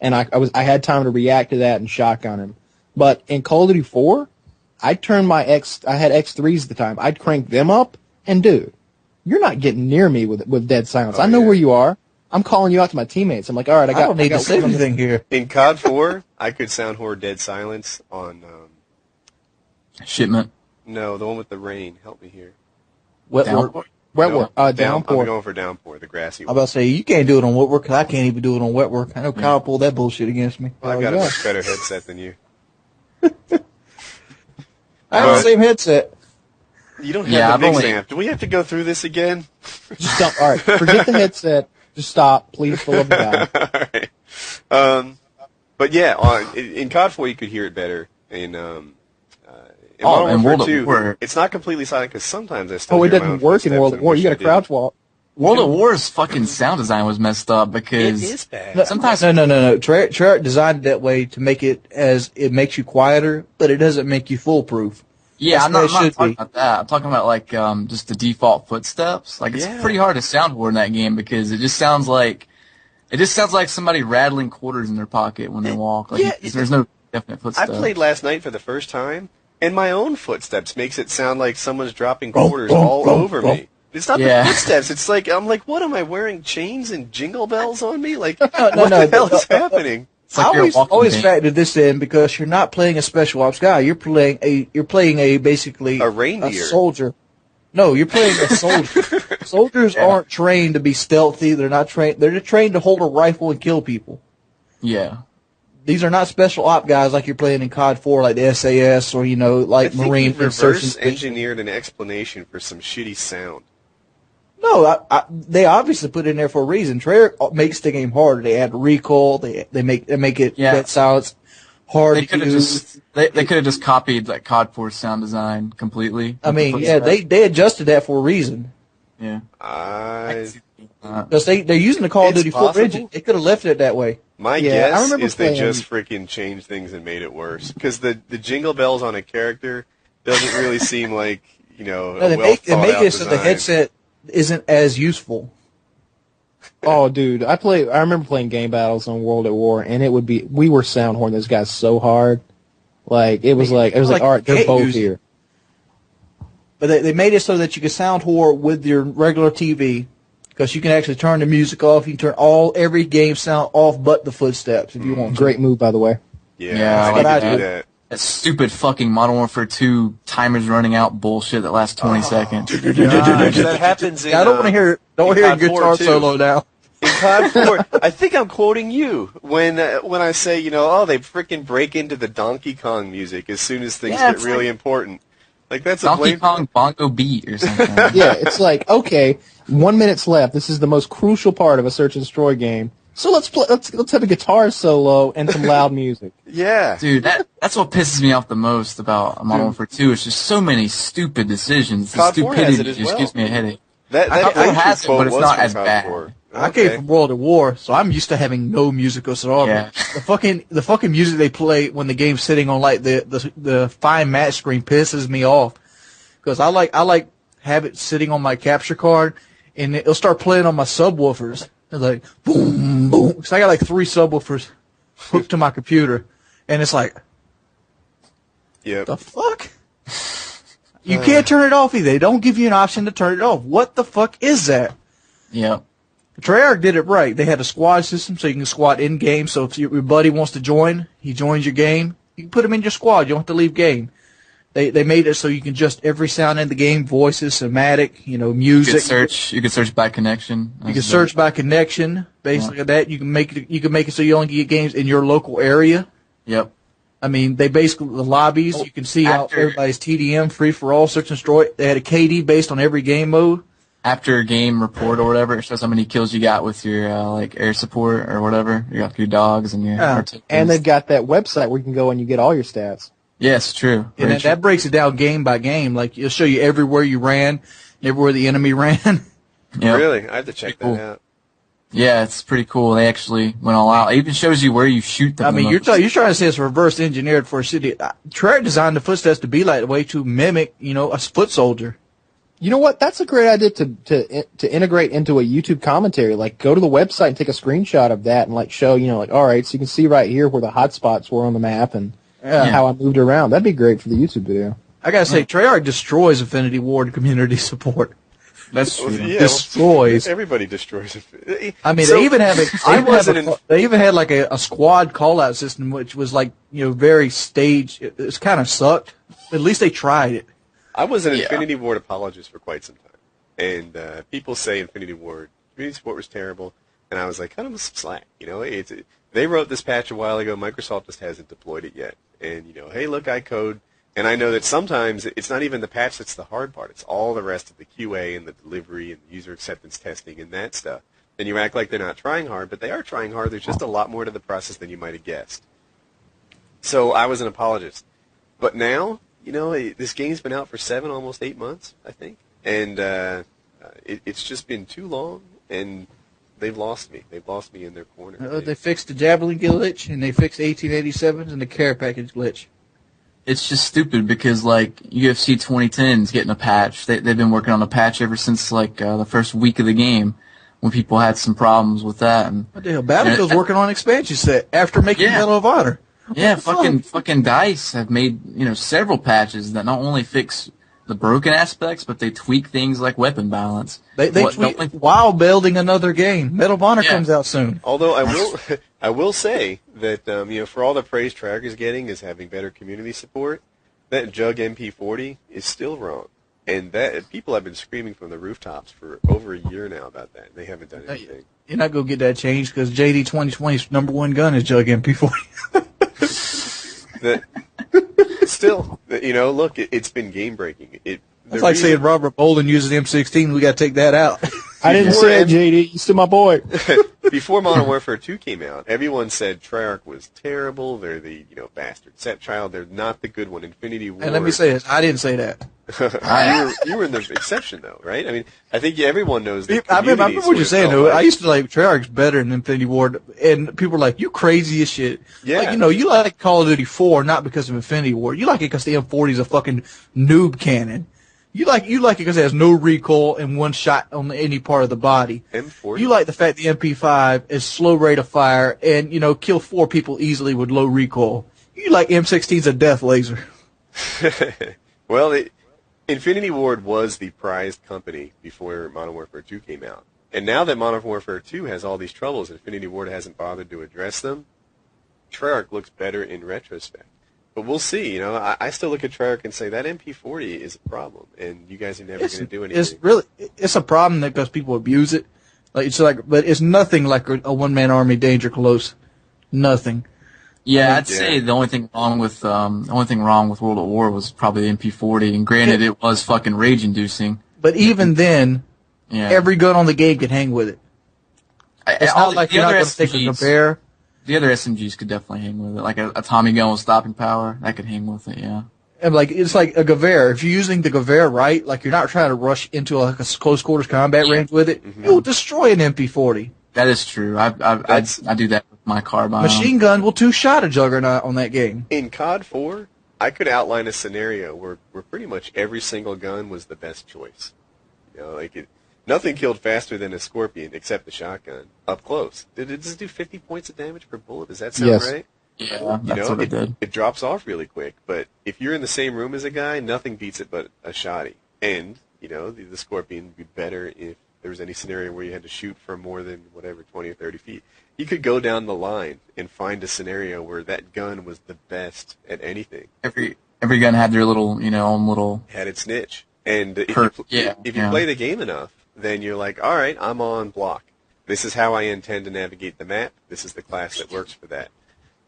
and I had time to react to that and shotgun him. But in Call of Duty 4, I had X3s at the time. I'd crank them up, and dude, you're not getting near me with dead silence. I know where you are. I'm calling you out to my teammates. I'm like, all right, I don't need to say anything here. In COD 4, I could sound horror dead silence on Shipment. No, the one with the rain. Help me here. Downpour. I'm going for Downpour, the grassy one. I'm about to say, you can't do it on Wetwork, because I can't even do it on Wetwork. I know Kyle pulled that bullshit against me. Well, I've got a much better headset than you. I have the same headset. You don't have the big amp. Do we have to go through this again? Just stop. All right, forget the headset. Just stop, please, for love of God. All right. But yeah, in COD 4 you could hear it better. In Modern Warfare 2, it's not completely silent because sometimes I still hear my own doesn't work in World at War. You got to crouch walk. World at War's fucking sound design was messed up because it is bad. Sometimes no. Treyarch designed it that way to make it as it makes you quieter, but it doesn't make you foolproof. Yeah, I'm not talking about that. I'm talking about like just the default footsteps. Like it's pretty hard to soundboard in that game because it just sounds like somebody rattling quarters in their pocket when they walk. Like there's no definite footsteps. I played last night for the first time, and my own footsteps makes it sound like someone's dropping quarters all over me. It's not the footsteps. It's like I'm like, what am I wearing? Chains and jingle bells on me? Like what the hell is happening? I always factored this in because you're not playing a special ops guy. You're playing basically a reindeer, a soldier. No, you're playing a soldier. Soldiers aren't trained to be stealthy. They're not trained. They're trained to hold a rifle and kill people. Yeah. These are not special op guys like you're playing in COD 4, like the SAS or like Marine. Reverse engineered an explanation for some shitty sound. No, they obviously put it in there for a reason. Treyarch makes the game harder. They add recoil. They make it dead silence hard to use. They could have just copied like COD 4 sound design completely. I mean, they adjusted that for a reason. Yeah. Because they're using the Call of Duty 4 engine. They could have left it that way. My guess is they just freaking changed things and made it worse. Because the jingle bells on a character doesn't really seem like, they make it so the headset isn't as useful. Oh, dude, I remember playing game battles on World at War, and we were sound horn those guys so hard. Like it was like all right, they're both here. But they made it so that you could sound whore with your regular TV, because you can actually turn the music off. You can turn every game sound off but the footsteps if you want. Great move, by the way. Yeah, I do that. That stupid fucking Modern Warfare 2 timers running out bullshit that lasts 20 seconds. That happens in I don't want to hear a guitar solo now. In COD 4, I think I'm quoting you when I say, they freaking break into the Donkey Kong music as soon as things get really important. Like that's a Donkey Kong bongo beat or something. Yeah, it's like, okay, 1 minute's left. This is the most crucial part of a search and destroy game. So let's have a guitar solo and some loud music. Yeah. Dude, that's what pisses me off the most about Modern Warfare 2. It's just so many stupid decisions. The stupidity just gives me a headache. That has it, but it's not as bad. Okay. I came from World at War, so I'm used to having no music whatsoever. Yeah. The fucking music they play when the game's sitting on like the fine match screen pisses me off, because I like have it sitting on my capture card, and it'll start playing on my subwoofers. It's like boom boom. So I got like 3 subwoofers hooked to my computer, and it's like, the fuck. You can't turn it off either. They don't give you an option to turn it off. What the fuck is that? Yeah. Treyarch did it right. They had a squad system, so you can squad in game. So if your buddy wants to join, he joins your game. You can put him in your squad. You don't have to leave game. They made it so you can adjust every sound in the game: voices, somatic, music. You can search by connection. You can search by connection. Basically, that you can make it so you only get games in your local area. Yep. I mean, they basically the lobbies. You can see how everybody's TDM, free for all, search and destroy. They had a KD based on every game mode. After a game report or whatever, it shows how many kills you got with your air support or whatever. You got your dogs and your and they've got that website where you can go and you get all your stats. Yes, true. And that breaks it down game by game. Like it'll show you everywhere you ran, everywhere the enemy ran. Yep. Really, I have to check that out. Yeah, it's pretty cool. They actually went all out. It even shows you where you shoot them. I mean, you're trying to say it's reverse engineered for a city. Treyarch designed the footsteps to be like the way to mimic, a foot soldier. You know what? That's a great idea to integrate into a YouTube commentary. Like, go to the website and take a screenshot of that and like show, all right, so you can see right here where the hot spots were on the map and how I moved around. That'd be great for the YouTube video. I gotta say, Treyarch destroys Infinity Ward community support. That's true. Yeah, destroys. Everybody destroys it. I mean, they even have they even had like a squad call out system, which was like very staged. It's kind of sucked. At least they tried it. I was an Infinity Ward apologist for quite some time, and people say Infinity Ward community support was terrible, and I was like, kind of some slack. They wrote this patch a while ago. Microsoft just hasn't deployed it yet, and hey, look, I code. And I know that sometimes it's not even the patch that's the hard part. It's all the rest of the QA and the delivery and the user acceptance testing and that stuff. And you act like they're not trying hard, but they are trying hard. There's just a lot more to the process than you might have guessed. So I was an apologist. But now, this game's been out for 7, almost 8 months, I think. And it's just been too long, and they've lost me. They've lost me in their corner. They fixed the Javelin glitch, and they fixed 1887s and the care package glitch. It's just stupid because, like, UFC 2010 is getting a patch. They've been working on a patch ever since, like, the first week of the game when people had some problems with that. And what the hell? Battlefield's working on an expansion set after making Medal of Honor. Yeah, fucking DICE have made, several patches that not only fix the broken aspects, but they tweak things like weapon balance. They tweak while building another game. Medal of Honor comes out soon. Although I will say that for all the praise Treyarch is getting is having better community support, that Jug MP40 is still wrong, and that people have been screaming from the rooftops for over a year now about that. They haven't done anything. You're not gonna get that changed because JD 2020's #1 gun is Jug MP40. Still, look, it's been game breaking. It's like saying Robert Bolden uses M16. We got to take that out. I didn't say it, JD. You still my boy. Before Modern Warfare 2 came out, everyone said Treyarch was terrible. They're the bastard stepchild. They're not the good one. Infinity Ward. And let me say this: I didn't say that. you were in the exception, though, right? I mean, I think everyone knows that. I remember what you're saying, though. I used to like Treyarch's better than Infinity Ward, and people were like, "You crazy as shit." Yeah. Like, you like Call of Duty 4 not because of Infinity Ward. You like it because the M40 is a fucking noob cannon. You like it because it has no recoil and one shot on any part of the body. M40. You like the fact the MP5 is slow rate of fire and kill 4 people easily with low recoil. You like M16's a death laser. Well, Infinity Ward was the prized company before Modern Warfare 2 came out. And now that Modern Warfare 2 has all these troubles, Infinity Ward hasn't bothered to address them, Treyarch looks better in retrospect. But we'll see. I still look at Treyarch and say that MP40 is a problem, and you guys are never going to do anything. It's a problem because people abuse it. But it's nothing like a one-man army danger close. Nothing. Yeah, I'd say the only thing wrong with World at War was probably the MP40, and granted, it was fucking rage-inducing. But even then, every gun on the game can hang with it. It's not like you're not going to take a compare. The other SMGs could definitely hang with it, like a Tommy gun with stopping power. That could hang with it, yeah. And it's like a Gewehr. If you're using the Gewehr right, like you're not trying to rush into a close quarters combat range with it, you'll destroy an MP40. That is true. I do that with my carbine. Machine gun will two-shot a Juggernaut on that game. In COD 4, I could outline a scenario where pretty much every single gun was the best choice. Nothing killed faster than a Scorpion except the shotgun up close. Did it just do 50 points of damage per bullet? Does that sound right? Yeah, that's what it did. It drops off really quick, but if you're in the same room as a guy, nothing beats it but a shotty. And the Scorpion would be better if there was any scenario where you had to shoot from more than 20 or 30 feet. You could go down the line and find a scenario where that gun was the best at anything. Every gun had their little own little had its niche, and if you play the game enough, then you're like, all right, I'm on block. This is how I intend to navigate the map. This is the class that works for that.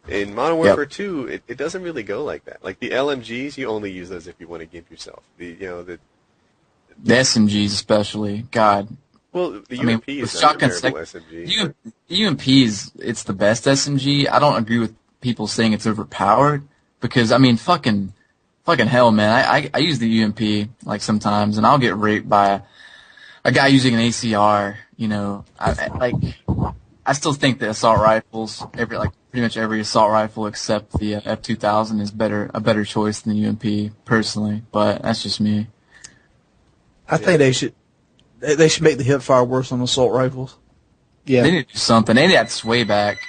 In Modern Warfare 2, it doesn't really go like that. Like the LMGs, you only use those if you want to gimp yourself. The SMGs especially, God. Well, the UMP is a terrible SMG. The UMP it's the best SMG. I don't agree with people saying it's overpowered because fucking hell, man. I use the UMP like sometimes, and I'll get raped by a guy using an ACR. I still think that assault rifles, pretty much every assault rifle except the F2000 is a better choice than the UMP personally, but that's just me. I think they should make the hip fire worse on assault rifles. Yeah. They need to do something. They need that sway back.